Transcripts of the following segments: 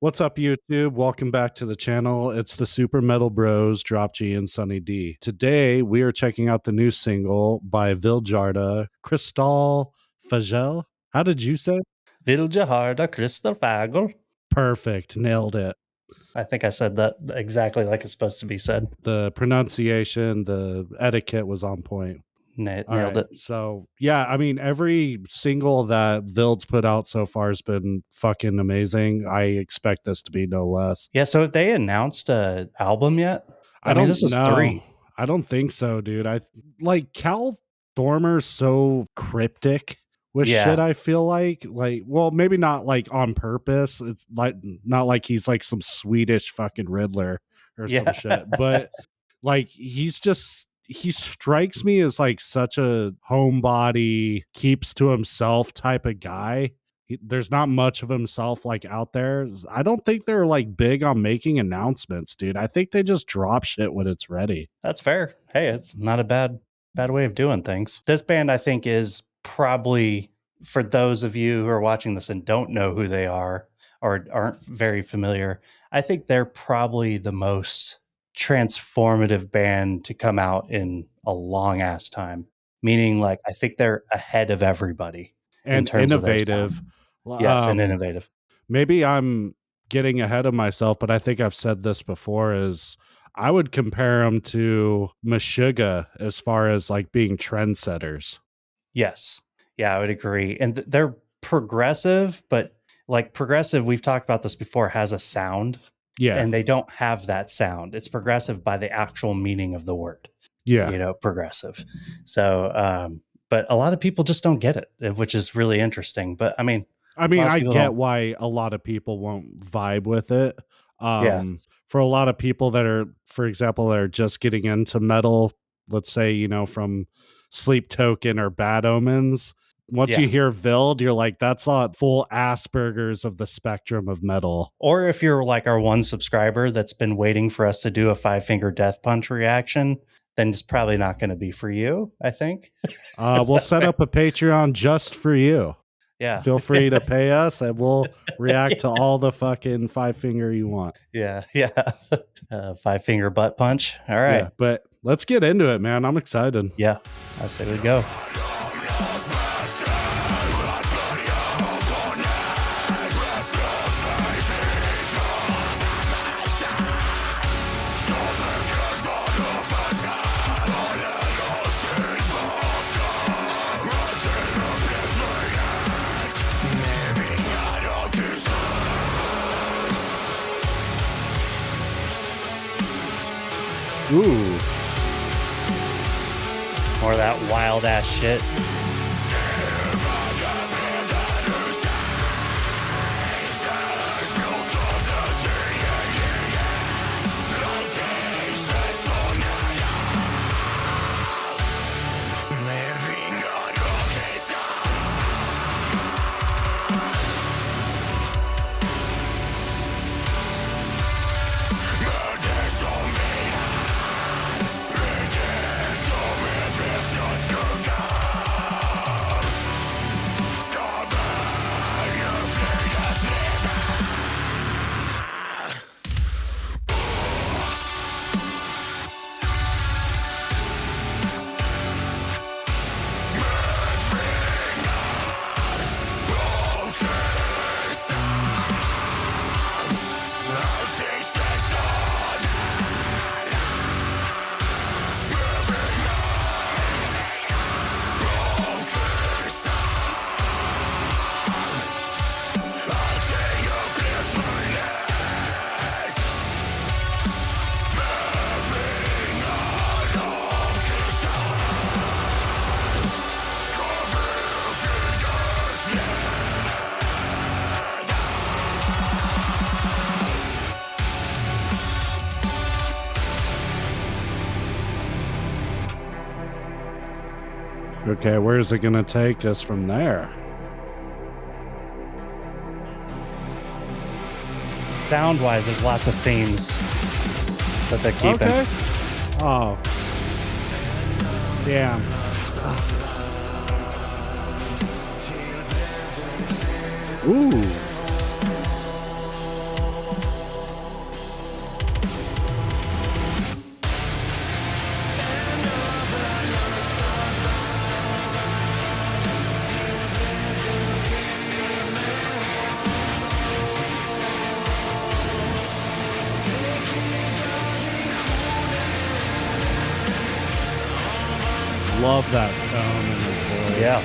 What's up, YouTube? Welcome back to the channel. It's the Super Metal Bros, Drop G and Sunny D. Today, we are checking out the new single by Vildhjarta, kristallfågel. How did you say? Vildhjarta, kristallfågel. Perfect. Nailed it. I think I said that exactly like it's supposed to be said. The pronunciation, the etiquette was on point. Nailed it. So, yeah, I mean, every single that Vild's put out so far has been fucking amazing. I expect this to be no less. Yeah, so have they announced an album yet? I mean, this is 3. I don't think so, dude. Cal Thormer's so cryptic with shit, I feel like, well, maybe not like on purpose. It's like not like he's like some Swedish fucking Riddler or some shit, but like he strikes me as like such a homebody, keeps to himself type of guy. There's not much of himself like out there. I don't think they're like big on making announcements, dude. I think they just drop shit when it's ready. That's fair. Hey, it's not a bad way of doing things. This band, I think, is probably, for those of you who are watching this and don't know who they are or aren't very familiar, I think they're probably the most transformative band to come out in a long ass time. Meaning, like, I think they're ahead of everybody and in terms innovative. Of yes, and innovative. Maybe I'm getting ahead of myself, but I think I've said this before, is I would compare them to Meshuggah as far as like being trendsetters. Yes. Yeah, I would agree. And they're progressive, but like progressive, we've talked about this before, has a sound. Yeah. And they don't have that sound. It's progressive by the actual meaning of the word. Yeah. You know, progressive. So, but a lot of people just don't get it, which is really interesting. But I mean, I get why a lot of people won't vibe with it. For a lot of people that are, for example, that are just getting into metal, let's say, you know, from Sleep Token or Bad Omens, once you hear Vild, you're like, that's not full Asperger's of the spectrum of metal. Or if you're like our one subscriber that's been waiting for us to do a 5-finger death punch reaction, then it's probably not going to be for you, I think. We'll set up a Patreon just for you. Yeah. Feel free to pay us and we'll react to all the fucking 5-finger you want. Yeah. 5-finger butt punch. All right. Yeah, but let's get into it, man. I'm excited. Yeah. I say we go. Ooh. More of that wild ass shit. Okay, where's it gonna take us from there? Sound-wise, there's lots of themes that they're keeping. Okay. Oh. Damn. Ooh. love that tone in his voice. Yeah.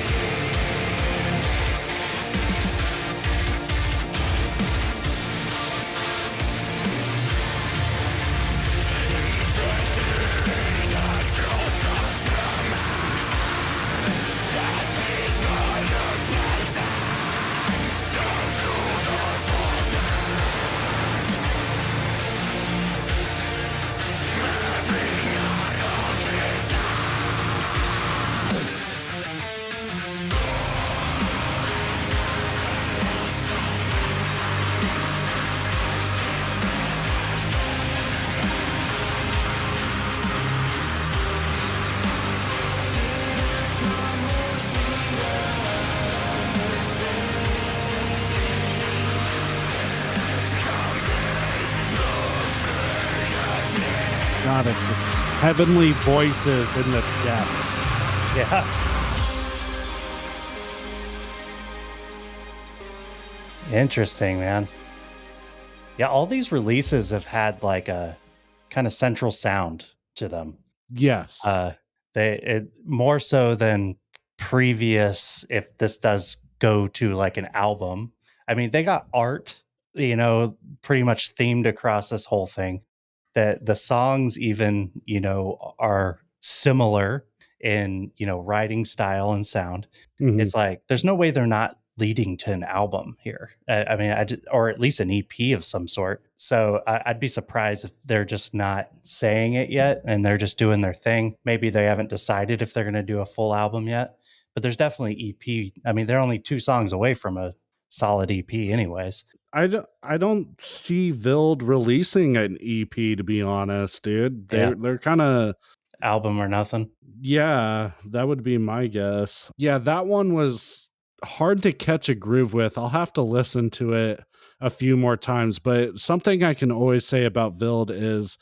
God, it's just heavenly voices in the depths. Yeah. Interesting, man. Yeah, all these releases have had like a kind of central sound to them. Yes. More so than previous, if this does go to like an album. I mean, they got art, pretty much themed across this whole thing. That the songs even, are similar in, writing style and sound. Mhm. It's like there's no way they're not leading to an album here. I mean, or at least an EP of some sort. So I'd be surprised if they're just not saying it yet and they're just doing their thing. Maybe they haven't decided if they're going to do a full album yet, but there's definitely EP. I mean, they're only 2 songs away from a solid EP anyways. I don't see Vild releasing an EP, to be honest, dude. They're kind of album or nothing. Yeah, that would be my guess. Yeah, that one was hard to catch a groove with. I'll have to listen to it a few more times, but something I can always say about Vild is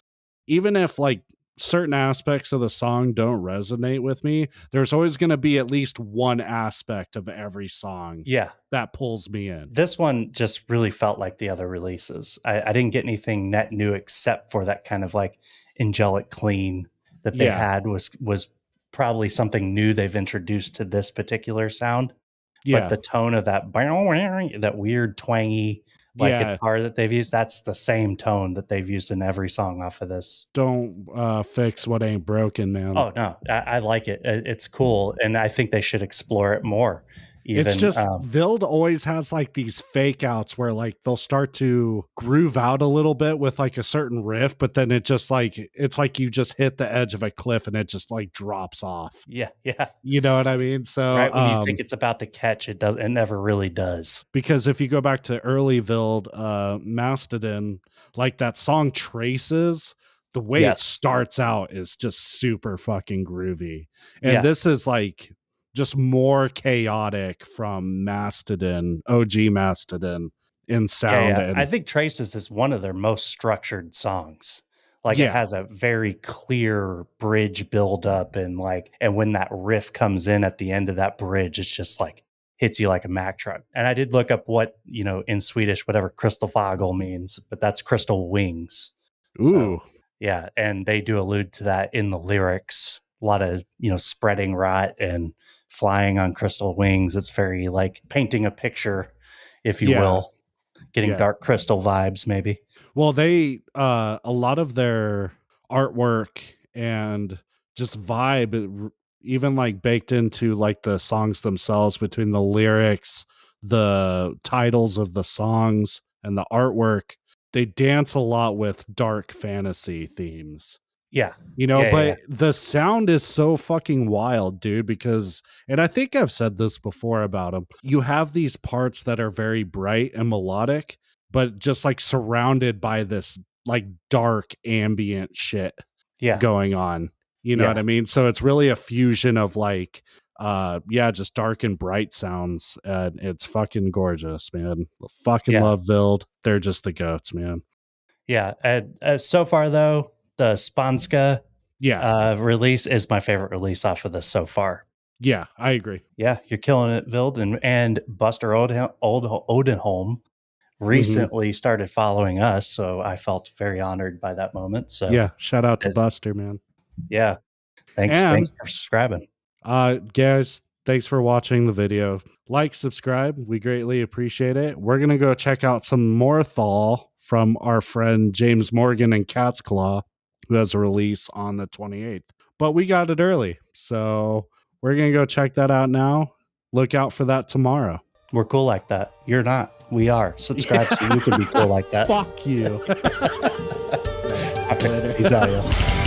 even if like certain aspects of the song don't resonate with me, there's always going to be at least one aspect of every song that pulls me in. This one just really felt like the other releases. I didn't get anything net new except for that kind of like angelic clean that they had was probably something new they've introduced to this particular sound. But the tone of that weird twangy guitar that they've used, that's the same tone that they've used in every song off of this. Don't fix what ain't broken, man. Oh no, I like it. It's cool, and I think they should explore it more. It's just Vild always has like these fake outs where like they'll start to groove out a little bit with like a certain riff, but then it just like it's like you just hit the edge of a cliff and it just like drops off. Yeah. You know what I mean? So right when you think it's about to catch, it never really does. Because if you go back to early Vild, Mastodon, like that song Traces, the way it starts out is just super fucking groovy. And this is like just more chaotic from Mastodon, OG Mastodon in sound. Yeah. I think Traces is one of their most structured songs. Like it has a very clear bridge build up and when that riff comes in at the end of that bridge, it's just like hits you like a Mack truck. And I did look up what, in Swedish, whatever kristallfågel means, but that's crystal wings. Ooh. So, yeah. And they do allude to that in the lyrics. A lot of, spreading rot and flying on crystal wings. It's very like painting a picture, if you will, getting dark crystal vibes, maybe. Well, they, a lot of their artwork and just vibe, even like baked into like the songs themselves between the lyrics, the titles of the songs and the artwork, they dance a lot with dark fantasy themes. Yeah. But the sound is so fucking wild, dude, because, and I think I've said this before about them, you have these parts that are very bright and melodic, but just like surrounded by this like dark ambient shit going on. You know what I mean? So it's really a fusion of like, just dark and bright sounds. And it's fucking gorgeous, man. Love Vild. They're just the goats, man. Yeah. And so far though, the Spanska release is my favorite release off of this so far. Yeah, I agree. Yeah, you're killing it, Vild. And Buster Odenholm recently started following us, so I felt very honored by that moment. So yeah, shout out to Buster, man. Yeah. Thanks for subscribing. Guys, thanks for watching the video. Like, subscribe. We greatly appreciate it. We're going to go check out some more Thall from our friend James Morgan and Cat's Claw, who has a release on the 28th. But we got it early, so we're going to go check that out now. Look out for that tomorrow. We're cool like that. You're not. We are. Subscribe so you can be cool like that. Fuck you. Peace out, yo.